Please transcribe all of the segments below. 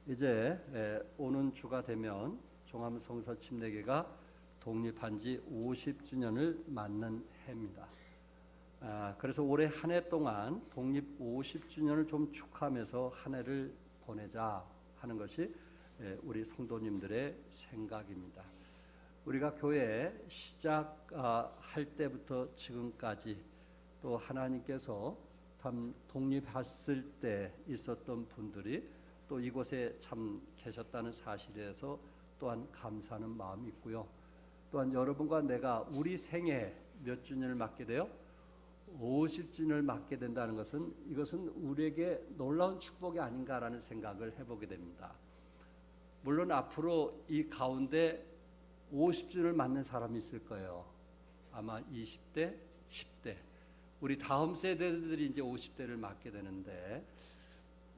이제 오는 주가 되면 종암성서 침례교가 독립한 지 50주년을 맞는 해입니다. 그래서 올해 한 해 동안 독립 50주년을 좀 축하하면서 한 해를 보내자 하는 것이 우리 성도님들의 생각입니다. 우리가 교회 시작할 때부터 지금까지 또 하나님께서 참 독립했을 때 있었던 분들이 또 이곳에 참 계셨다는 사실에 대해서 또한 감사하는 마음이 있고요. 또한 여러분과 내가 우리 생애 몇 주년을 맞게 돼요? 50주년을 맞게 된다는 것은 이것은 우리에게 놀라운 축복이 아닌가라는 생각을 해보게 됩니다. 물론 앞으로 이 가운데 50주년을 맞는 사람이 있을 거예요. 아마 20대, 10대 우리 다음 세대들이 이제 50대를 맞게 되는데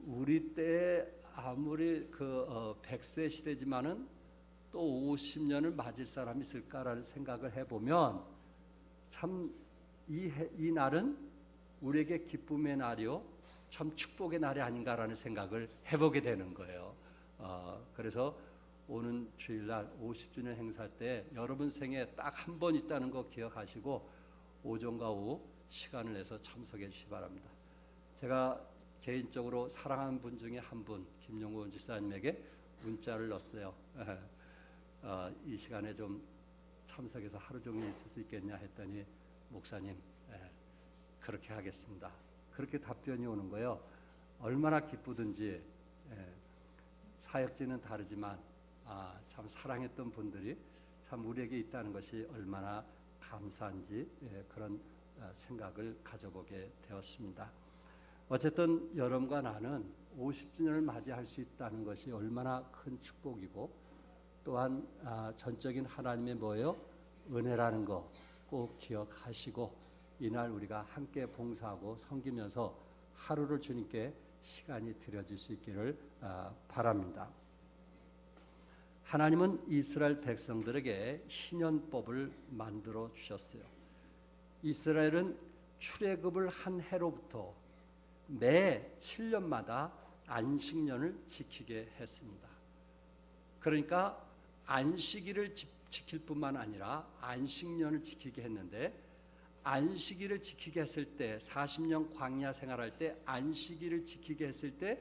우리 때 아무리 100세 시대지만은 또 50년을 맞을 사람이 있을까라는 생각을 해보면 참 이 날은 우리에게 기쁨의 날이요 참 축복의 날이 아닌가라는 생각을 해보게 되는 거예요. 그래서 오는 주일날 50주년 행사 때 여러분 생에 딱 한 번 있다는 거 기억하시고 오전과 오후 시간을 내서 참석해 주시기 바랍니다. 제가 개인적으로 사랑하는 분 중에 한 분, 김용곤 집사님에게 문자를 넣었어요. 이 시간에 좀 참석해서 하루 종일 있을 수 있겠냐 했더니 목사님, 그렇게 하겠습니다. 그렇게 답변이 오는 거예요. 얼마나 기쁘든지 사역지는 다르지만 참 사랑했던 분들이 참 우리에게 있다는 것이 얼마나 감사한지 그런 생각을 가져보게 되었습니다. 어쨌든 여러분과 나는 50주년을 맞이할 수 있다는 것이 얼마나 큰 축복이고 또한 전적인 하나님의 뭐예요? 은혜라는 거 꼭 기억하시고 이날 우리가 함께 봉사하고 섬기면서 하루를 주님께 시간이 드려질 수 있기를 바랍니다. 하나님은 이스라엘 백성들에게 희년법을 만들어 주셨어요. 이스라엘은 출애굽을 한 해로부터 매 7년마다 안식년을 지키게 했습니다. 그러니까 안식일을 지킬 뿐만 아니라 안식년을 지키게 했는데 안식일을 지키게 했을 때 40년 광야 생활할 때 안식일을 지키게 했을 때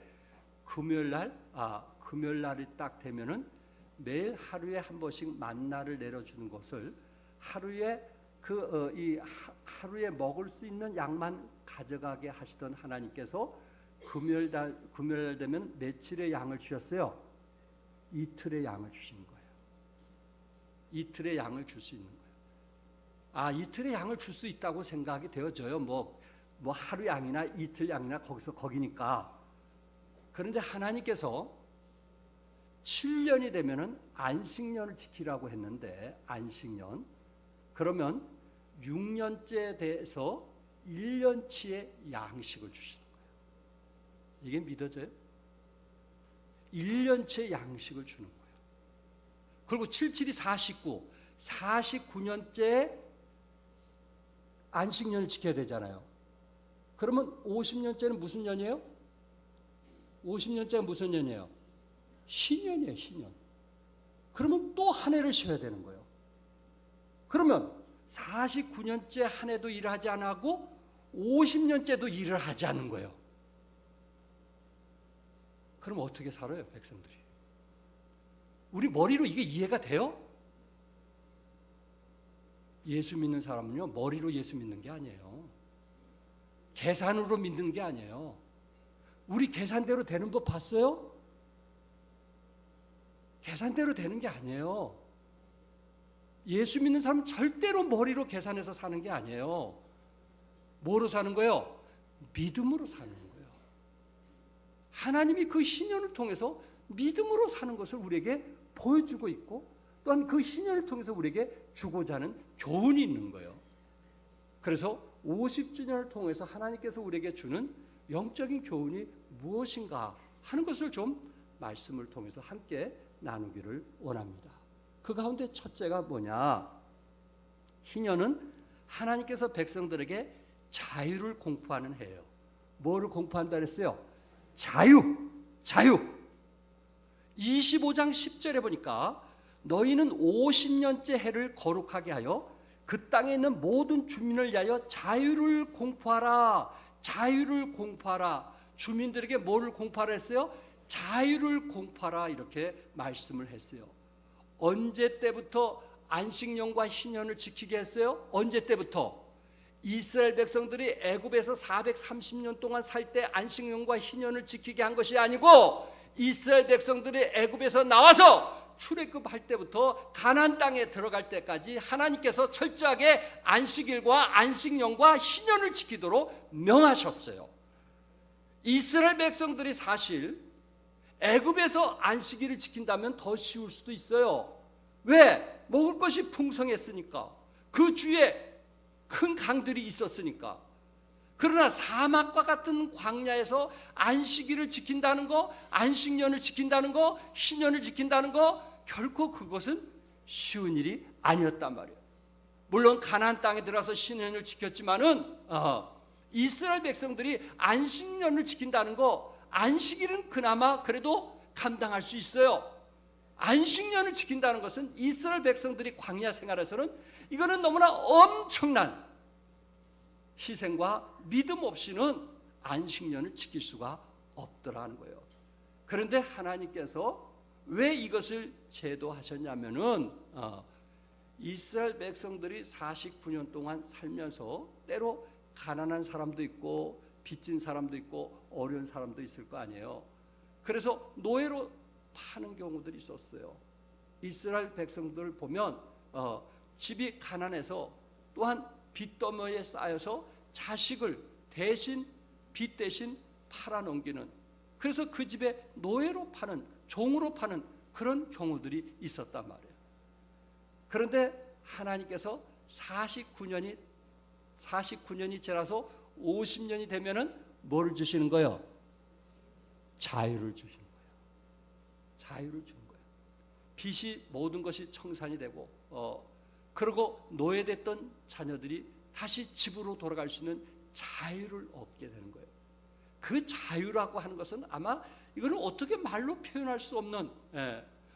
금요일날이 딱 되면은 매일 하루에 한 번씩 만나를 내려주는 것을 하루에 하루에 먹을 수 있는 양만 가져가게 하시던 하나님께서 금요일 되면 며칠의 양을 주셨어요? 이틀의 양을 주신 거예요. 이틀의 양을 줄 수 있는 거예요. 이틀의 양을 줄 수 있다고 생각이 되어져요. 뭐 하루 양이나 이틀 양이나 거기니까. 그런데 하나님께서 7년이 되면은 안식년을 지키라고 했는데 안식년 그러면 6년째 돼서 1년치의 양식을 주시는 거예요. 이게 믿어져요? 1년치의 양식을 주는 거예요. 그리고 77이 49, 49년째 안식년을 지켜야 되잖아요. 그러면 50년째는 무슨 년이에요? 50년째는 무슨 년이에요? 희년이에요, 희년. 그러면 또 한 해를 쉬어야 되는 거예요. 그러면 49년째 한 해도 일을 하지 않고 50년째도 일을 하지 않는 거예요. 그럼 어떻게 살아요, 백성들이? 우리 머리로 이게 이해가 돼요? 예수 믿는 사람은요, 머리로 예수 믿는 게 아니에요. 계산으로 믿는 게 아니에요. 우리 계산대로 되는 법 봤어요? 계산대로 되는 게 아니에요. 예수 믿는 사람은 절대로 머리로 계산해서 사는 게 아니에요. 뭐로 사는 거예요? 믿음으로 사는 거예요. 하나님이 그 희년을 통해서 믿음으로 사는 것을 우리에게 보여주고 있고 또한 그 희년을 통해서 우리에게 주고자 하는 교훈이 있는 거예요. 그래서 50주년을 통해서 하나님께서 우리에게 주는 영적인 교훈이 무엇인가 하는 것을 좀 말씀을 통해서 함께 나누기를 원합니다. 그 가운데 첫째가 뭐냐? 희년은 하나님께서 백성들에게 자유를 공포하는 해예요. 뭐를 공포한다 그랬어요? 자유. 25장 10절에 보니까 너희는 50년째 해를 거룩하게 하여 그 땅에 있는 모든 주민을 위하여 자유를 공포하라. 자유를 공포하라. 주민들에게 뭐를 공포하라 했어요? 자유를 공포하라 이렇게 말씀을 했어요. 언제 때부터 안식년과 희년을 지키게 했어요? 언제 때부터? 이스라엘 백성들이 애굽에서 430년 동안 살 때 안식년과 희년을 지키게 한 것이 아니고 이스라엘 백성들이 애굽에서 나와서 출애굽할 때부터 가나안 땅에 들어갈 때까지 하나님께서 철저하게 안식일과 안식년과 희년을 지키도록 명하셨어요. 이스라엘 백성들이 사실 애굽에서 안식일을 지킨다면 더 쉬울 수도 있어요. 왜? 먹을 것이 풍성했으니까. 그 주위에 큰 강들이 있었으니까. 그러나 사막과 같은 광야에서 안식일을 지킨다는 거, 안식년을 지킨다는 거, 희년을 지킨다는 거, 결코 그것은 쉬운 일이 아니었단 말이에요. 물론 가나안 땅에 들어가서 희년을 지켰지만은 이스라엘 백성들이 안식년을 지킨다는 거, 안식일은 그나마 그래도 감당할 수 있어요. 안식년을 지킨다는 것은 이스라엘 백성들이 광야 생활에서는 이거는 너무나 엄청난 희생과 믿음 없이는 안식년을 지킬 수가 없더라는 거예요. 그런데 하나님께서 왜 이것을 제도하셨냐면은 이스라엘 백성들이 49년 동안 살면서 때로 가난한 사람도 있고 빚진 사람도 있고 어려운 사람도 있을 거 아니에요. 그래서 노예로 파는 경우들이 있었어요. 이스라엘 백성들을 보면 집이 가난해서 또한 빚더미에 쌓여서 자식을 대신 빚 대신 팔아넘기는, 그래서 그 집에 노예로 파는, 종으로 파는 그런 경우들이 있었단 말이에요. 그런데 하나님께서 49년이 지나서 50년이 되면은 뭐를 주시는 거예요? 자유를 주시는 거예요. 자유를 주는 거예요. 빚이 모든 것이 청산이 되고 그리고 노예됐던 자녀들이 다시 집으로 돌아갈 수 있는 자유를 얻게 되는 거예요. 그 자유라고 하는 것은 아마 이거는 어떻게 말로 표현할 수 없는,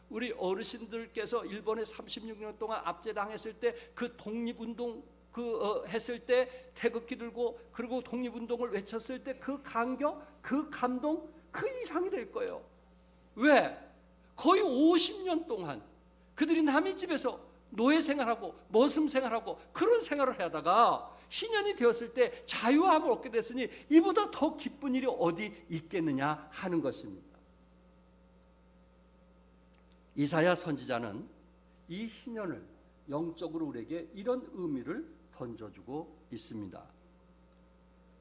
우리 어르신들께서 일본에 36년 동안 압제당했을 때 그 독립운동 했을 때 태극기 들고 그리고 독립운동을 외쳤을 때 그 감격, 그 감동 그 이상이 될 거예요. 왜? 거의 50년 동안 그들이 남의 집에서 노예 생활하고 머슴 생활하고 그런 생활을 하다가 희년이 되었을 때 자유함을 얻게 됐으니 이보다 더 기쁜 일이 어디 있겠느냐 하는 것입니다. 이사야 선지자는 이 희년을 영적으로 우리에게 이런 의미를 던져주고 있습니다.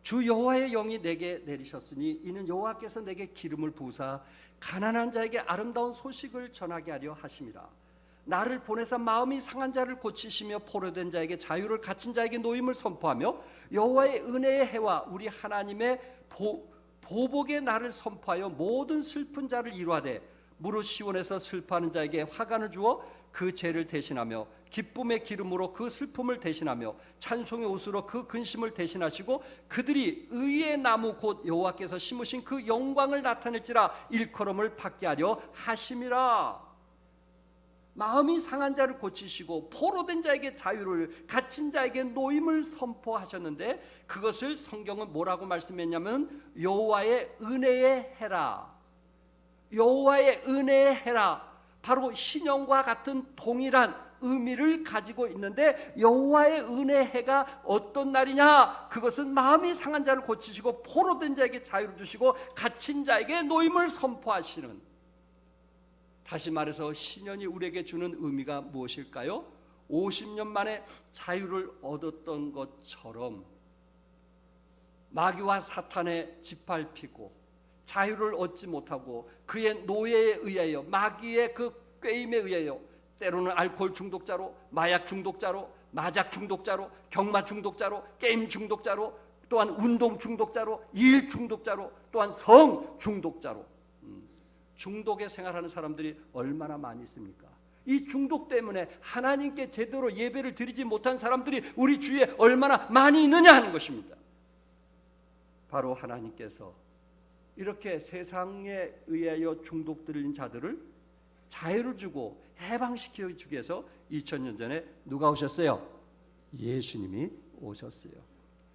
주 여호와의 영이 내게 내리셨으니 이는 여호와께서 내게 기름을 부으사 가난한 자에게 아름다운 소식을 전하게 하려 하심이라. 나를 보내사 마음이 상한 자를 고치시며 포로된 자에게 자유를, 갇힌 자에게 노임을 선포하며 여호와의 은혜의 해와 우리 하나님의 보복의 날을 선포하여 모든 슬픈 자를 이루하되 무릇 시온에서 슬퍼하는 자에게 화관을 주어 그 죄를 대신하며 기쁨의 기름으로 그 슬픔을 대신하며 찬송의 옷으로 그 근심을 대신하시고 그들이 의의 나무 곧 여호와께서 심으신 그 영광을 나타낼지라 일컬음을 받게 하려 하심이라. 마음이 상한 자를 고치시고 포로된 자에게 자유를, 갇힌 자에게 노임을 선포하셨는데 그것을 성경은 뭐라고 말씀했냐면 여호와의 은혜의 해라. 여호와의 은혜의 해라. 바로 신령과 같은 동일한 의미를 가지고 있는데 여호와의 은혜의 해가 어떤 날이냐? 그것은 마음이 상한 자를 고치시고 포로된 자에게 자유를 주시고 갇힌 자에게 노임을 선포하시는, 다시 말해서 신년이 우리에게 주는 의미가 무엇일까요? 50년 만에 자유를 얻었던 것처럼 마귀와 사탄의 짓밟히고 자유를 얻지 못하고 그의 노예에 의하여, 마귀의 그 꾀임에 의하여 때로는 알코올 중독자로, 마약 중독자로, 마작 중독자로, 경마 중독자로, 게임 중독자로, 또한 운동 중독자로, 일 중독자로, 또한 성 중독자로, 중독에 생활하는 사람들이 얼마나 많이 있습니까? 이 중독 때문에 하나님께 제대로 예배를 드리지 못한 사람들이 우리 주위에 얼마나 많이 있느냐 하는 것입니다. 바로 하나님께서 이렇게 세상에 의하여 중독들인 자들을 자유를 주고 해방시켜 주기 위해서 2000년 전에 누가 오셨어요? 예수님이 오셨어요.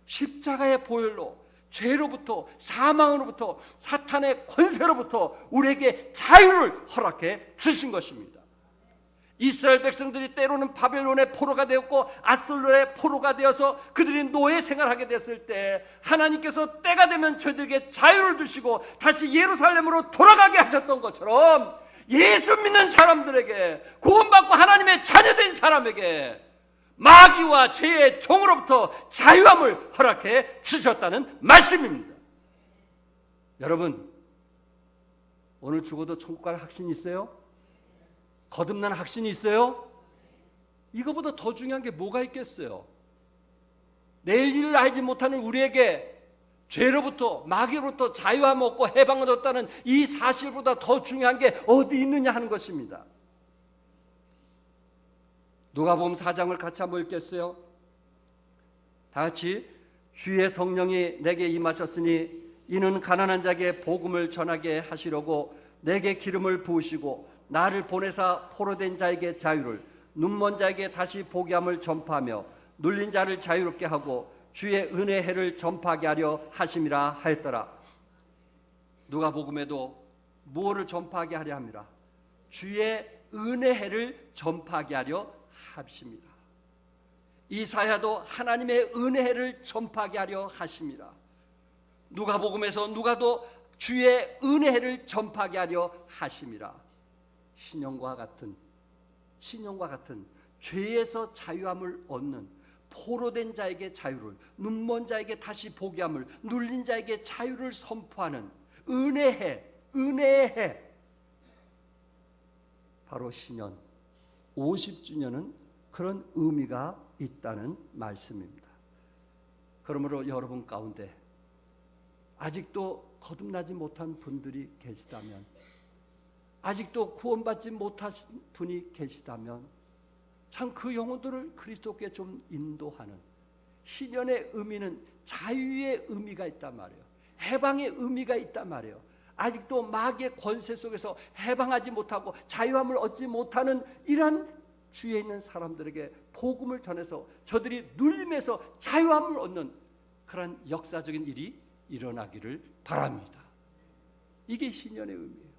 십자가의 보혈로 죄로부터, 사망으로부터, 사탄의 권세로부터 우리에게 자유를 허락해 주신 것입니다. 이스라엘 백성들이 때로는 바벨론의 포로가 되었고 아솔로의 포로가 되어서 그들이 노예 생활하게 됐을 때 하나님께서 때가 되면 저들에게 자유를 주시고 다시 예루살렘으로 돌아가게 하셨던 것처럼 예수 믿는 사람들에게, 구원받고 하나님의 자녀된 사람에게 마귀와 죄의 종으로부터 자유함을 허락해 주셨다는 말씀입니다. 여러분, 오늘 죽어도 천국 갈 확신이 있어요? 거듭난 확신이 있어요? 이거보다 더 중요한 게 뭐가 있겠어요? 내일 일을 알지 못하는 우리에게 죄로부터, 마귀로부터 자유함 얻고 해방을 얻었다는 이 사실보다 더 중요한 게 어디 있느냐 하는 것입니다. 누가복음 4장을 같이 한번 읽겠어요? 다 같이. 주의 성령이 내게 임하셨으니 이는 가난한 자에게 복음을 전하게 하시려고 내게 기름을 부으시고 나를 보내사 포로된 자에게 자유를, 눈먼 자에게 다시 보게 함을 전파하며 눌린 자를 자유롭게 하고 주의 은혜의 해를 전파하게 하려 하심이라 하였더라. 누가복음에도 무엇을 전파하게 하려 함이라? 주의 은혜의 해를 전파하게 하려 하십니다. 이사야도 하나님의 은혜를 전파하게 하려 하십니다. 누가복음에서 누가도 주의 은혜를 전파하게 하려 하십니다. 신령과 같은 죄에서 자유함을 얻는 포로된 자에게 자유를, 눈먼 자에게 다시 보게 함을, 눌린 자에게 자유를 선포하는 은혜의 해, 바로 신년 50주년은 그런 의미가 있다는 말씀입니다. 그러므로 여러분 가운데 아직도 거듭나지 못한 분들이 계시다면, 아직도 구원받지 못하신 분이 계시다면 참 그 영혼들을 그리스도께 좀 인도하는, 신년의 의미는 자유의 의미가 있단 말이에요. 해방의 의미가 있단 말이에요. 아직도 마귀의 권세 속에서 해방하지 못하고 자유함을 얻지 못하는 이런 주위에 있는 사람들에게 복음을 전해서 저들이 눌림에서 자유함을 얻는 그런 역사적인 일이 일어나기를 바랍니다. 이게 신년의 의미예요.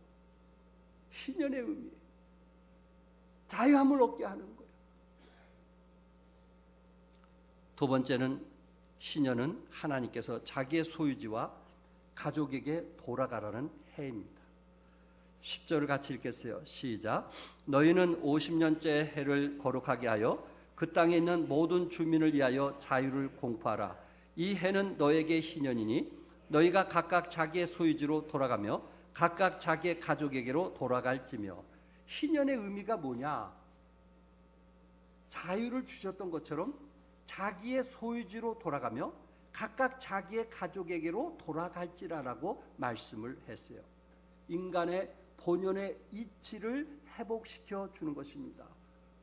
신년의 의미, 자유함을 얻게 하는 거예요. 두 번째는, 신년은 하나님께서 자기의 소유지와 가족에게 돌아가라는 해입니다. 10절을 같이 읽겠어요. 시작. 너희는 50년째 해를 거룩하게 하여 그 땅에 있는 모든 주민을 위하여 자유를 공포하라. 이 해는 너에게 희년이니 너희가 각각 자기의 소유지로 돌아가며 각각 자기의 가족에게로 돌아갈지며. 희년의 의미가 뭐냐? 자유를 주셨던 것처럼 자기의 소유지로 돌아가며 각각 자기의 가족에게로 돌아갈지라라고 말씀을 했어요. 인간의 본연의 이치를 회복시켜 주는 것입니다.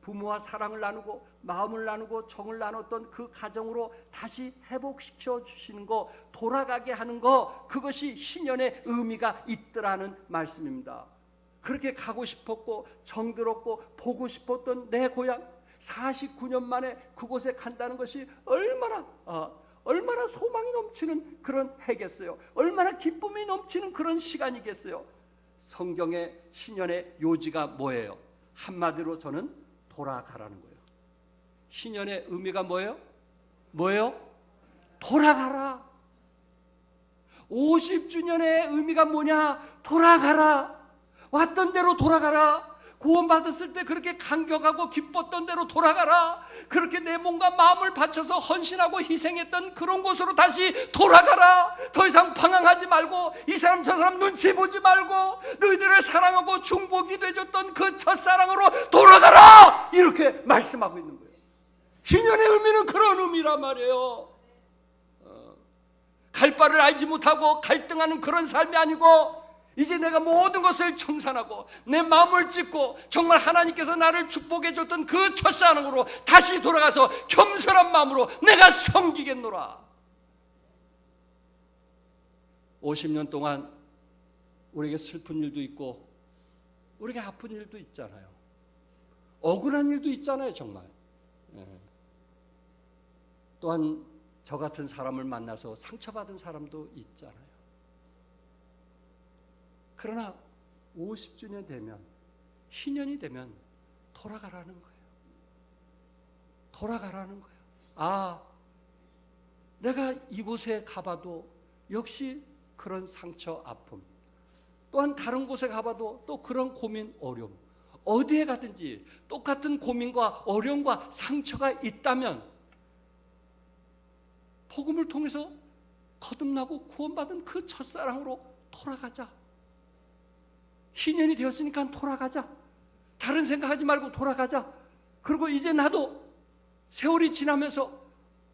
부모와 사랑을 나누고 마음을 나누고 정을 나눴던 그 가정으로 다시 회복시켜 주시는 거, 돌아가게 하는 거, 그것이 희년의 의미가 있더라는 말씀입니다. 그렇게 가고 싶었고 정들었고 보고 싶었던 내 고향, 49년 만에 그곳에 간다는 것이 얼마나 소망이 넘치는 그런 해겠어요. 얼마나 기쁨이 넘치는 그런 시간이겠어요. 성경의 희년의 요지가 뭐예요? 한마디로 저는 돌아가라는 거예요. 희년의 의미가 뭐예요? 돌아가라. 50주년의 의미가 뭐냐? 돌아가라. 왔던 대로 돌아가라. 구원받았을 때 그렇게 감격하고 기뻤던 대로 돌아가라. 그렇게 내 몸과 마음을 바쳐서 헌신하고 희생했던 그런 곳으로 다시 돌아가라. 더 이상 방황하지 말고 이 사람 저 사람 눈치 보지 말고 너희들을 사랑하고 중보기도 해줬던 그 첫사랑으로 돌아가라. 이렇게 말씀하고 있는 거예요. 희년의 의미는 그런 의미란 말이에요. 갈 바를 알지 못하고 갈등하는 그런 삶이 아니고, 이제 내가 모든 것을 청산하고 내 마음을 찢고 정말 하나님께서 나를 축복해 줬던 그 첫사랑으로 다시 돌아가서 겸손한 마음으로 내가 섬기겠노라. 50년 동안 우리에게 슬픈 일도 있고 우리가 아픈 일도 있잖아요. 억울한 일도 있잖아요, 정말. 또한 저 같은 사람을 만나서 상처받은 사람도 있잖아요. 그러나 50주년 되면, 희년이 되면 돌아가라는 거예요. 돌아가라는 거예요. 아, 내가 이곳에 가봐도 역시 그런 상처, 아픔, 또한 다른 곳에 가봐도 또 그런 고민, 어려움, 어디에 가든지 똑같은 고민과 어려움과 상처가 있다면 복음을 통해서 거듭나고 구원받은 그 첫사랑으로 돌아가자. 희년이 되었으니까 돌아가자. 다른 생각하지 말고 돌아가자. 그리고 이제 나도 세월이 지나면서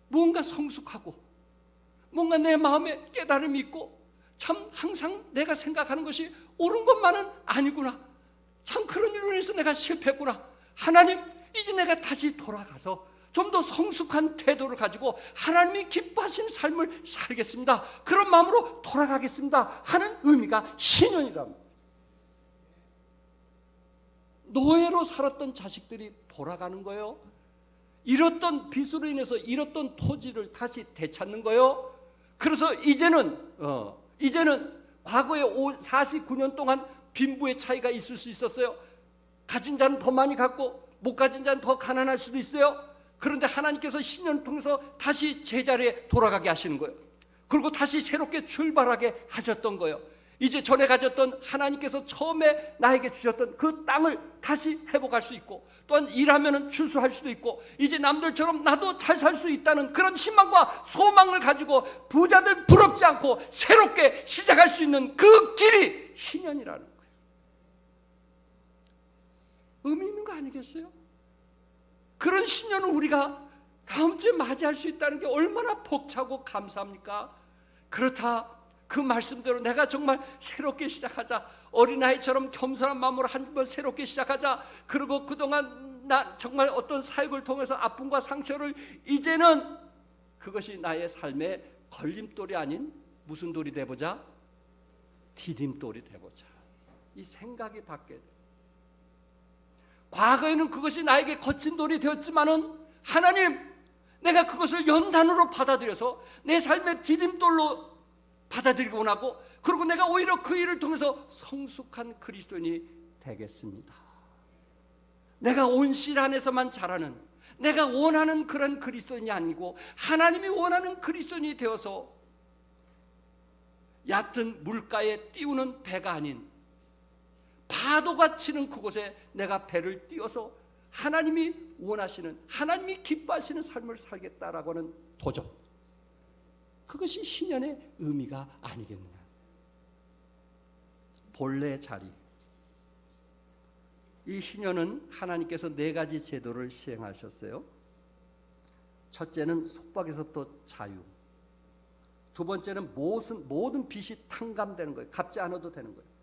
뭔가 성숙하고 뭔가 내 마음에 깨달음이 있고 참 항상 내가 생각하는 것이 옳은 것만은 아니구나. 참 그런 일로 인해서 내가 실패했구나. 하나님, 이제 내가 다시 돌아가서 좀 더 성숙한 태도를 가지고 하나님이 기뻐하시는 삶을 살겠습니다. 그런 마음으로 돌아가겠습니다 하는 의미가 신년이랍니다. 노예로 살았던 자식들이 돌아가는 거예요. 잃었던 빚으로 인해서 잃었던 토지를 다시 되찾는 거예요. 그래서 이제는 과거에 49년 동안 빈부의 차이가 있을 수 있었어요. 가진 자는 더 많이 갖고 못 가진 자는 더 가난할 수도 있어요. 그런데 하나님께서 신년을 통해서 다시 제자리에 돌아가게 하시는 거예요. 그리고 다시 새롭게 출발하게 하셨던 거예요. 이제 전에 가졌던 하나님께서 처음에 나에게 주셨던 그 땅을 다시 회복할 수 있고, 또한 일하면 출소할 수도 있고, 이제 남들처럼 나도 잘 살 수 있다는 그런 희망과 소망을 가지고 부자들 부럽지 않고 새롭게 시작할 수 있는 그 길이 신년이라는 거예요. 의미 있는 거 아니겠어요? 그런 신년을 우리가 다음 주에 맞이할 수 있다는 게 얼마나 벅차고 감사합니까? 그렇다, 그 말씀대로 내가 정말 새롭게 시작하자. 어린아이처럼 겸손한 마음으로 한번 새롭게 시작하자. 그리고 그동안 나 정말 어떤 사역을 통해서 아픔과 상처를, 이제는 그것이 나의 삶의 걸림돌이 아닌 무슨 돌이 되보자? 디딤돌이 되보자. 이 생각이 바뀌어야 돼. 과거에는 그것이 나에게 거친 돌이 되었지만은 하나님, 내가 그것을 연단으로 받아들여서 내 삶의 디딤돌로 받아들이고 나고, 그리고 내가 오히려 그 일을 통해서 성숙한 그리스도인이 되겠습니다. 내가 온실 안에서만 자라는, 내가 원하는 그런 그리스도인이 아니고 하나님이 원하는 그리스도인이 되어서 얕은 물가에 띄우는 배가 아닌 파도가 치는 그곳에 내가 배를 띄워서 하나님이 원하시는, 하나님이 기뻐하시는 삶을 살겠다라고 하는 도전, 그것이 신년의 의미가 아니겠느냐. 본래 자리. 이 신년은 하나님께서 4가지 제도를 시행하셨어요. 첫째는 속박에서부터 자유. 두 번째는 모든 빚이 탕감되는 거예요. 갚지 않아도 되는 거예요.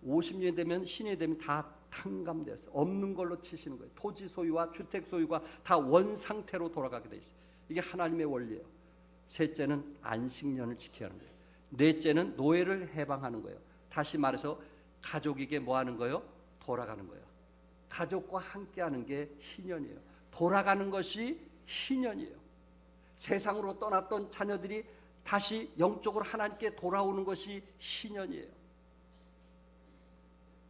50년 되면, 신이 되면 다 탕감돼서 없는 걸로 치시는 거예요. 토지 소유와 주택 소유가 다 원상태로 돌아가게 돼 있어요. 이게 하나님의 원리예요. 셋째는 안식년을 지켜야 하는 거예요. 넷째는 노예를 해방하는 거예요. 다시 말해서 가족에게 뭐 하는 거예요? 돌아가는 거예요. 가족과 함께하는 게 희년이에요. 돌아가는 것이 희년이에요. 세상으로 떠났던 자녀들이 다시 영적으로 하나님께 돌아오는 것이 희년이에요.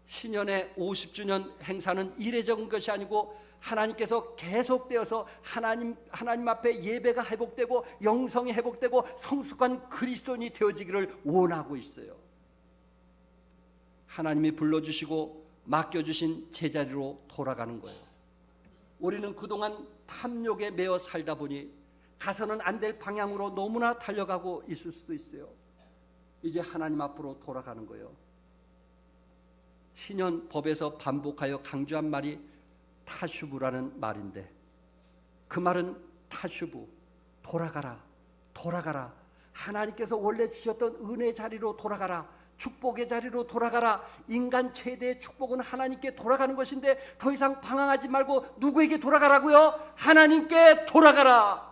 신년의 50주년 행사는 이례적인 것이 아니고 하나님께서 계속되어서 하나님 앞에 예배가 회복되고 영성이 회복되고 성숙한 그리스도인이 되어지기를 원하고 있어요. 하나님이 불러주시고 맡겨주신 제자리로 돌아가는 거예요. 우리는 그동안 탐욕에 매여 살다 보니 가서는 안 될 방향으로 너무나 달려가고 있을 수도 있어요. 이제 하나님 앞으로 돌아가는 거예요. 신년 법에서 반복하여 강조한 말이 타슈브라는 말인데, 그 말은 타슈브, 돌아가라, 돌아가라. 하나님께서 원래 주셨던 은혜 자리로 돌아가라. 축복의 자리로 돌아가라. 인간 최대의 축복은 하나님께 돌아가는 것인데 더 이상 방황하지 말고 누구에게 돌아가라고요? 하나님께 돌아가라.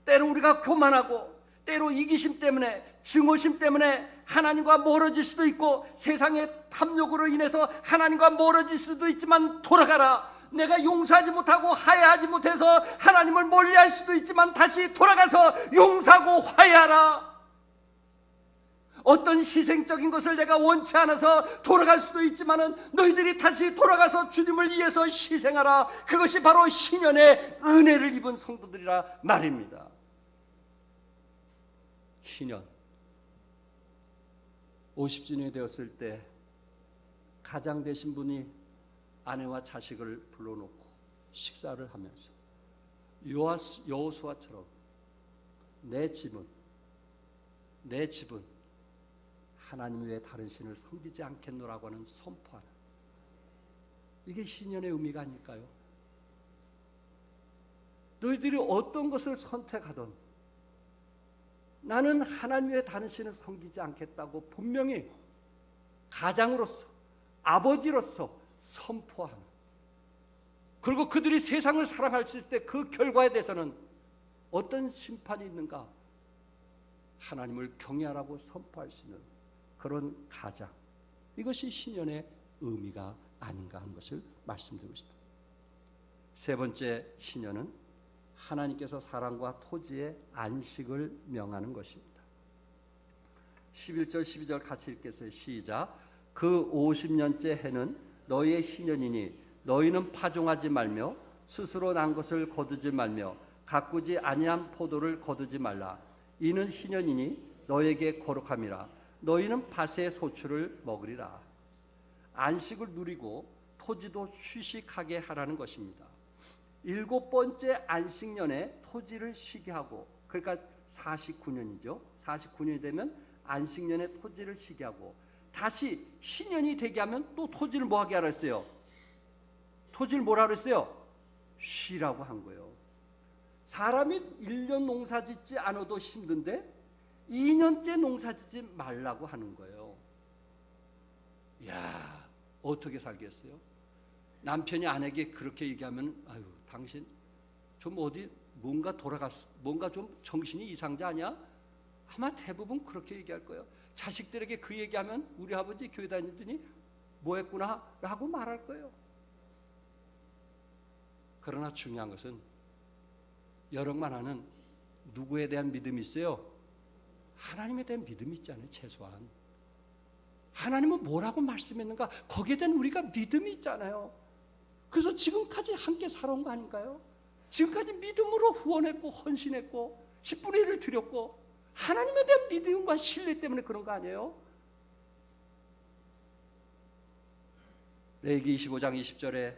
때로 우리가 교만하고, 때로 이기심 때문에, 증오심 때문에 하나님과 멀어질 수도 있고, 세상의 탐욕으로 인해서 하나님과 멀어질 수도 있지만 돌아가라. 내가 용서하지 못하고 화해하지 못해서 하나님을 멀리할 수도 있지만 다시 돌아가서 용서하고 화해하라. 어떤 희생적인 것을 내가 원치 않아서 돌아갈 수도 있지만은 너희들이 다시 돌아가서 주님을 위해서 희생하라. 그것이 바로 희년의 은혜를 입은 성도들이라 말입니다. 희년 50주년이 되었을 때 가장 되신 분이 아내와 자식을 불러놓고 식사를 하면서 여호수아처럼 내 집은 하나님 외에 다른 신을 섬기지 않겠노라고 하는 선포하는, 이게 희년의 의미가 아닐까요? 너희들이 어떤 것을 선택하든 나는 하나님 외에 다른 신을 섬기지 않겠다고 분명히 가장으로서, 아버지로서 선포하는, 그리고 그들이 세상을 살아갈 때 그 결과에 대해서는 어떤 심판이 있는가? 하나님을 경외하라고 선포할 수 있는 그런 가장, 이것이 희년의 의미가 아닌가 하는 것을 말씀드리고 싶습니다. 세 번째 희년은 하나님께서 사람과 토지의 안식을 명하는 것입니다. 11절 12절 같이 읽겠어요. 시작. 그 50년째 해는 너희의 희년이니 너희는 파종하지 말며 스스로 난 것을 거두지 말며 가꾸지 아니한 포도를 거두지 말라. 이는 희년이니 너희에게 거룩함이라. 너희는 밭의 소출을 먹으리라. 안식을 누리고 토지도 휴식하게 하라는 것입니다. 7번째 안식년에 토지를 쉬게 하고, 그러니까 49년이죠. 49년이 되면 안식년에 토지를 쉬게 하고, 다시 희년이 되게 하면 또 토지를 뭐 하게 하라 했어요? 토지를 뭐라 그랬어요? 쉬라고 한 거예요. 사람이 1년 농사 짓지 않아도 힘든데 2년째 농사 짓지 말라고 하는 거예요. 이야, 어떻게 살겠어요? 남편이 아내에게 그렇게 얘기하면, 아유, 당신 좀 어디 뭔가 뭔가 좀 정신이 이상자 아니야? 아마 대부분 그렇게 얘기할 거예요. 자식들에게 그 얘기하면 우리 아버지 교회 다니더니 뭐 했구나 라고 말할 거예요. 그러나 중요한 것은 여러분 하나는 누구에 대한 믿음이 있어요? 하나님에 대한 믿음이 있잖아요. 최소한 하나님은 뭐라고 말씀했는가, 거기에 대한 우리가 믿음이 있잖아요. 그래서 지금까지 함께 살아온 거 아닌가요? 지금까지 믿음으로 후원했고 헌신했고 10분의 1을 드렸고, 하나님에 대한 믿음과 신뢰 때문에 그런 거 아니에요? 레위기 25장 20절에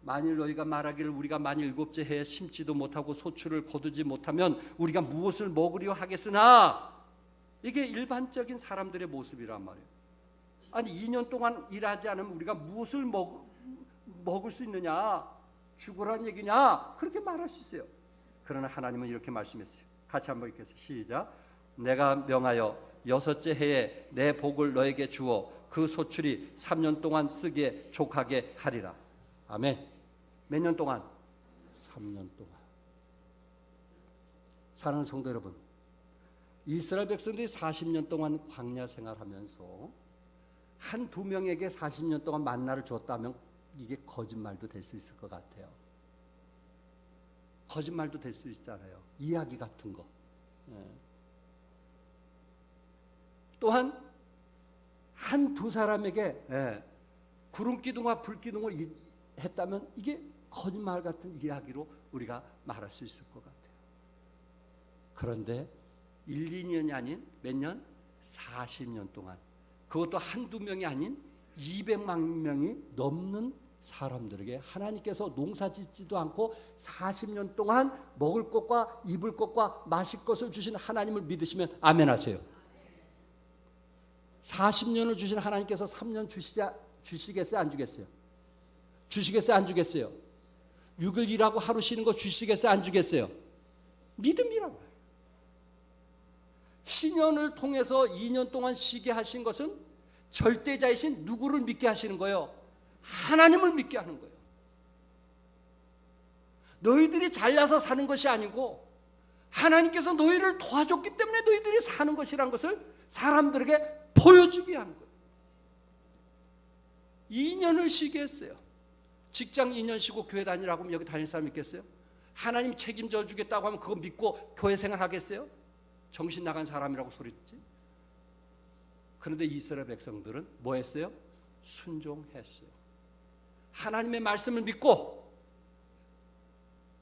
만일 너희가 말하기를 우리가 만일 7째 해에 심지도 못하고 소출을 거두지 못하면 우리가 무엇을 먹으려 하겠으나, 이게 일반적인 사람들의 모습이란 말이에요. 아니 2년 동안 일하지 않으면 우리가 무엇을 먹을 수 있느냐, 죽으라는 얘기냐, 그렇게 말할 수 있어요. 그러나 하나님은 이렇게 말씀했어요. 같이 한번 읽겠습니다. 시작. 내가 명하여 6째 해에 내 복을 너에게 주어 그 소출이 3년 동안 쓰기에 족하게 하리라. 아멘. 몇 년 동안? 3년 동안. 사랑하는 성도 여러분, 이스라엘 백성들이 40년 동안 광야 생활하면서 한두 명에게 40년 동안 만나를 줬다면 이게 거짓말도 될 수 있을 것 같아요. 거짓말도 될 수 있잖아요. 이야기 같은 거. 또한 한두 사람에게 구름기둥과 불기둥을 했다면 이게 거짓말 같은 이야기로 우리가 말할 수 있을 것 같아요. 그런데 1, 2년이 아닌 몇 년? 40년 동안, 그것도 한두 명이 아닌 200만 명이 넘는 사람들에게 하나님께서 농사 짓지도 않고 40년 동안 먹을 것과 입을 것과 마실 것을 주신 하나님을 믿으시면 아멘 하세요. 40년을 주신 하나님께서 3년 주시겠어요? 안 주겠어요? 주시겠어요? 안 주겠어요? 6일 일하고 하루 쉬는 거 주시겠어요? 안 주겠어요? 믿음이라고. 신년을 통해서 2년 동안 쉬게 하신 것은 절대자이신 누구를 믿게 하시는 거예요? 하나님을 믿게 하는 거예요. 너희들이 잘나서 사는 것이 아니고 하나님께서 너희를 도와줬기 때문에 너희들이 사는 것이란 것을 사람들에게 보여주기 위한 거예요. 2년을 쉬게 했어요. 직장 2년 쉬고 교회 다니라고 하면 여기 다닐 사람 있겠어요? 하나님 책임져 주겠다고 하면 그거 믿고 교회 생활 하겠어요? 정신 나간 사람이라고 소리 듣지? 그런데 이스라엘 백성들은 뭐 했어요? 순종했어요. 하나님의 말씀을 믿고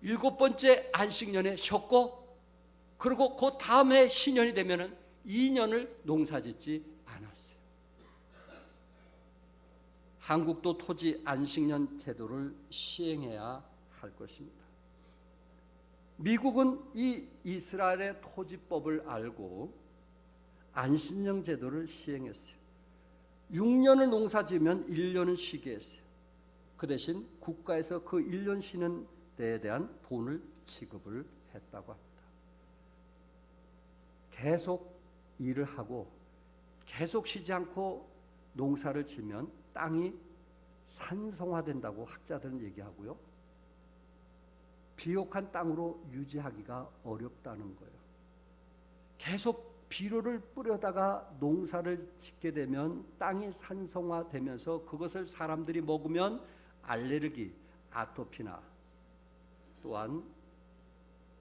7번째 안식년에 쉬었고, 그리고 그 다음에 신년이 되면은 2년을 농사짓지 않았어요. 한국도 토지 안식년 제도를 시행해야 할 것입니다. 미국은 이 이스라엘의 토지법을 알고 안식년 제도를 시행했어요. 6년을 농사지으면 1년은 쉬게 했어요. 그 대신 국가에서 그 1년 쉬는 데에 대한 돈을 지급을 했다고 합니다. 계속 일을 하고 계속 쉬지 않고 농사를 지면 땅이 산성화된다고 학자들은 얘기하고요. 비옥한 땅으로 유지하기가 어렵다는 거예요. 계속 비료를 뿌려다가 농사를 짓게 되면 땅이 산성화되면서 그것을 사람들이 먹으면 알레르기, 아토피나 또한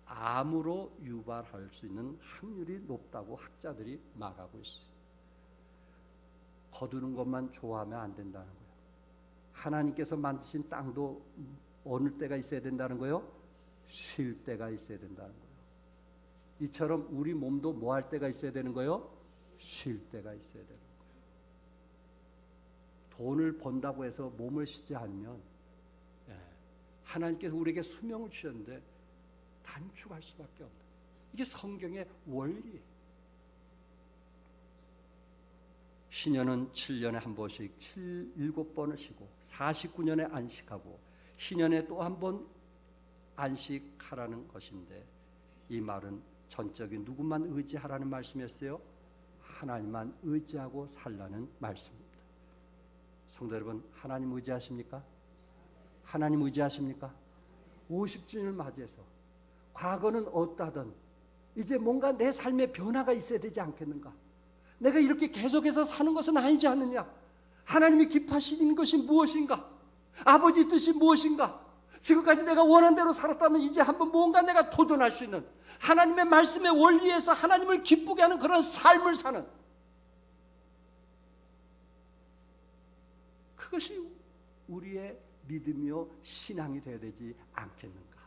암으로 유발할 수 있는 확률이 높다고 학자들이 말하고 있어요. 거두는 것만 좋아하면 안 된다는 거예요. 하나님께서 만드신 땅도 어느 때가 있어야 된다는 거예요? 쉴 때가 있어야 된다는 거예요. 이처럼 우리 몸도 뭐 할 때가 있어야 되는 거예요? 쉴 때가 있어야 되는 거예요. 돈을 번다고 해서 몸을 쉬지 않으면 하나님께서 우리에게 수명을 주셨는데 단축할 수밖에 없다. 이게 성경의 원리예요. 신년은 7년에 한 번씩 7번을 쉬고 49년에 안식하고 신년에 또 한 번 안식하라는 것인데, 이 말은 전적인 누구만 의지하라는 말씀이었어요? 하나님만 의지하고 살라는 말씀입니다. 성도 여러분, 하나님 의지하십니까? 하나님 의지하십니까? 50주년을 맞이해서 과거는 어떠하든 이제 뭔가 내 삶에 변화가 있어야 되지 않겠는가? 내가 이렇게 계속해서 사는 것은 아니지 않느냐? 하나님이 기뻐하시는 것이 무엇인가? 아버지 뜻이 무엇인가? 지금까지 내가 원한 대로 살았다면 이제 한번 뭔가 내가 도전할 수 있는, 하나님의 말씀의 원리에서 하나님을 기쁘게 하는 그런 삶을 사는, 그것이 우리의 믿음이요 신앙이 되어야 되지 않겠는가?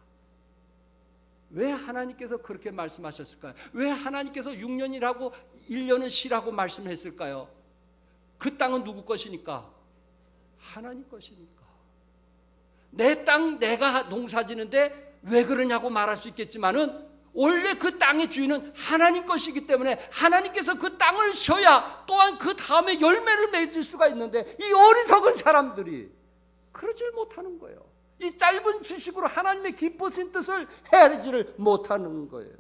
왜 하나님께서 그렇게 말씀하셨을까요? 왜 하나님께서 6년이라고 1년은 쉬라고 말씀했을까요? 그 땅은 누구 것이니까? 하나님 것이니까. 내 땅 내가 농사지는데 왜 그러냐고 말할 수 있겠지만은 원래 그 땅의 주인은 하나님 것이기 때문에 하나님께서 그 땅을 쉬어야 또한 그 다음에 열매를 맺을 수가 있는데, 이 어리석은 사람들이 그러질 못하는 거예요. 이 짧은 지식으로 하나님의 기쁘신 뜻을 헤아리지를 못하는 거예요.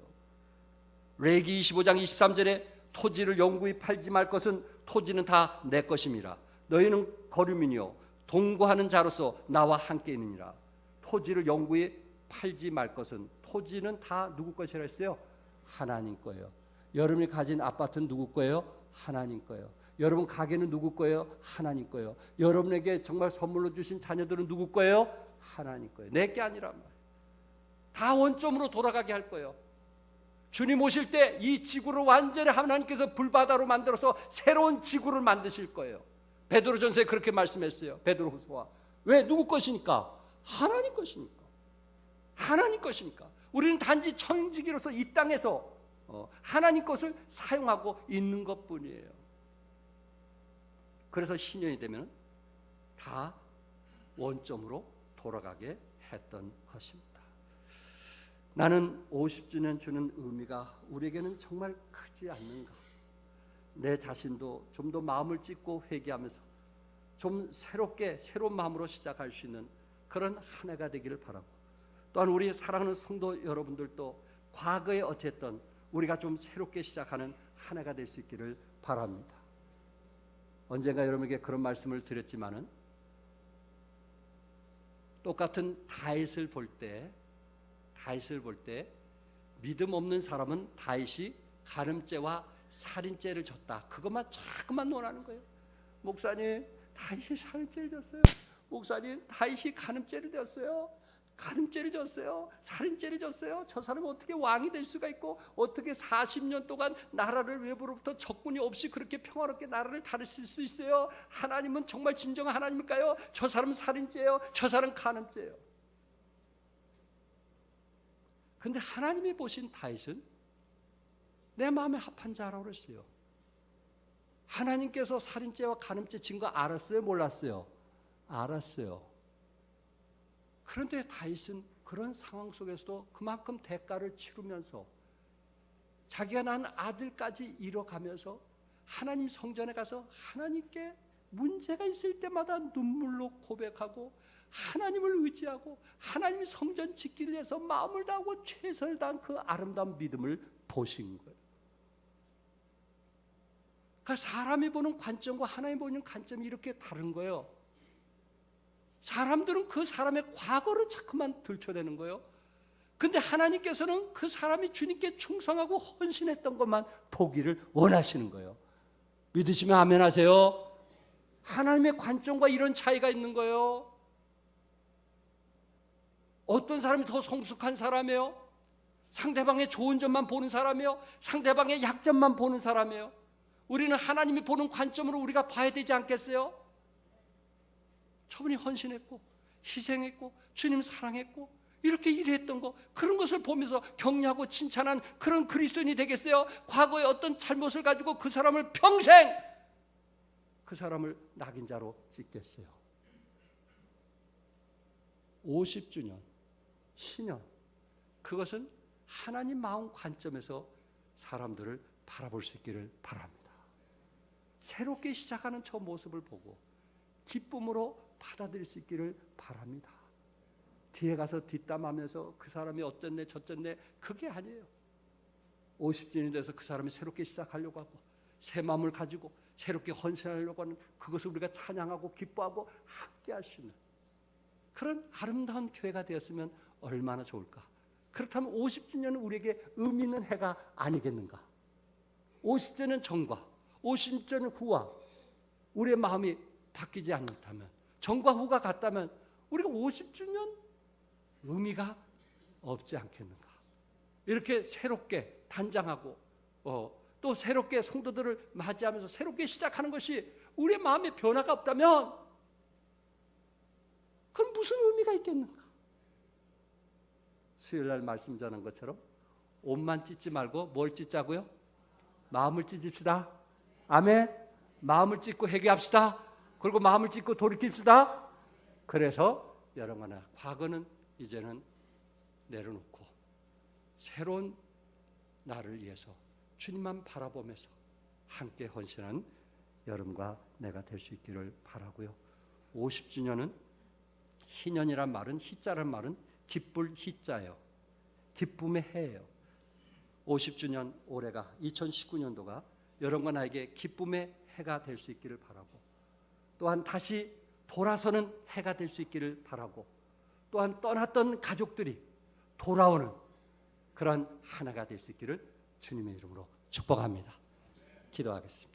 레위기 25장 23절에 토지를 영구히 팔지 말 것은 토지는 다 내 것임이라. 너희는 거류민이요 동거하는 자로서 나와 함께 있느니라. 토지를 영구히 팔지 말 것은, 토지는 다 누구 것이라 했어요? 하나님 거예요. 여러분이 가진 아파트는 누구 거예요? 하나님 거예요. 여러분 가게는 누구 거예요? 하나님 거예요. 여러분에게 정말 선물로 주신 자녀들은 누구 거예요? 하나님 거예요. 내 게 아니란 말이에요. 다 원점으로 돌아가게 할 거예요. 주님 오실 때 이 지구를 완전히 하나님께서 불바다로 만들어서 새로운 지구를 만드실 거예요. 베드로전서에 그렇게 말씀했어요. 베드로후서와. 왜? 누구 것이니까? 하나님 것이니까. 하나님 것이니까. 우리는 단지 청지기로서 이 땅에서 하나님 것을 사용하고 있는 것뿐이에요. 그래서 신년이 되면 다 원점으로 돌아가게 했던 것입니다. 나는 50주년 주는 의미가 우리에게는 정말 크지 않는가? 내 자신도 좀 더 마음을 찢고 회개하면서 좀 새로운 마음으로 시작할 수 있는 그런 한 해가 되기를 바라고, 또한 우리 사랑하는 성도 여러분들도 과거에 어땠던 우리가 좀 새롭게 시작하는 한 해가 될 수 있기를 바랍니다. 언젠가 여러분에게 그런 말씀을 드렸지만은, 똑같은 다윗을 볼 때 믿음 없는 사람은 다윗이 간음죄와 살인죄를 졌다, 그것만 자꾸만 논하는 거예요. 목사님, 다윗이 살인죄를 졌어요. 목사님, 다윗이 간음죄를 졌어요. 간음죄를 졌어요. 살인죄를 졌어요. 저 사람이 어떻게 왕이 될 수가 있고, 어떻게 40년 동안 나라를 외부로부터 적군이 없이 그렇게 평화롭게 나라를 다스릴 수 있어요? 하나님은 정말 진정한 하나님일까요? 저 사람은 살인죄예요. 저 사람은 간음죄예요. 근데 하나님이 보신 다윗은 내 마음에 합한 자라고 그랬어요. 하나님께서 살인죄와 간음죄 진 거 알았어요? 몰랐어요? 알았어요. 그런데 다윗은 그런 상황 속에서도 그만큼 대가를 치르면서 자기가 낳은 아들까지 잃어가면서 하나님 성전에 가서 하나님께 문제가 있을 때마다 눈물로 고백하고 하나님을 의지하고 하나님이 성전 짓기를 위해서 마음을 다하고 최선을 다한 그 아름다운 믿음을 보신 거예요. 그러니까 사람이 보는 관점과 하나님이 보는 관점이 이렇게 다른 거예요. 사람들은 그 사람의 과거를 자꾸만 들춰내는 거예요. 근데 하나님께서는 그 사람이 주님께 충성하고 헌신했던 것만 보기를 원하시는 거예요. 믿으시면 아멘 하세요. 하나님의 관점과 이런 차이가 있는 거예요. 어떤 사람이 더 성숙한 사람이에요? 상대방의 좋은 점만 보는 사람이에요? 상대방의 약점만 보는 사람이에요? 우리는 하나님이 보는 관점으로 우리가 봐야 되지 않겠어요? 저분이 헌신했고 희생했고 주님 사랑했고 이렇게 일했던 거, 그런 것을 보면서 격려하고 칭찬한 그런 그리스도인이 되겠어요? 과거에 어떤 잘못을 가지고 그 사람을 평생 그 사람을 낙인자로 찍겠어요? 50주년 신년, 그것은 하나님 마음 관점에서 사람들을 바라볼 수 있기를 바랍니다. 새롭게 시작하는 저 모습을 보고 기쁨으로 받아들일 수 있기를 바랍니다. 뒤에 가서 뒷담하면서 그 사람이 어땠네 저쨌네, 그게 아니에요. 50주년이 돼서 그 사람이 새롭게 시작하려고 하고 새 마음을 가지고 새롭게 헌신하려고 하는 그것을 우리가 찬양하고 기뻐하고 함께 하시는 그런 아름다운 교회가 되었으면 얼마나 좋을까. 그렇다면 50주년은 우리에게 의미 있는 해가 아니겠는가. 50주년 전과 50주년 후와 우리의 마음이 바뀌지 않다면, 전과 후가 같다면 우리가 50주년 의미가 없지 않겠는가. 이렇게 새롭게 단장하고 또 새롭게 성도들을 맞이하면서 새롭게 시작하는 것이 우리의 마음에 변화가 없다면 그럼 무슨 의미가 있겠는가. 수요일날 말씀 전한 것처럼 옷만 찢지 말고 뭘 찢자고요? 마음을 찢읍시다. 아멘. 마음을 찢고 회개합시다. 그리고 마음을 찢고 돌이킵시다. 그래서 여러분아, 과거는 이제는 내려놓고 새로운 나를 위해서 주님만 바라보면서 함께 헌신한 여러분과 내가 될 수 있기를 바라고요. 50주년은 희년이란 말은, 희자란 말은 기쁠 희자예요. 기쁨의 해예요. 50주년 올해가 2019년도가 여러분과 나에게 기쁨의 해가 될 수 있기를 바라고, 또한 다시 돌아서는 해가 될 수 있기를 바라고, 또한 떠났던 가족들이 돌아오는 그런 한 해가 될 수 있기를 주님의 이름으로 축복합니다. 기도하겠습니다.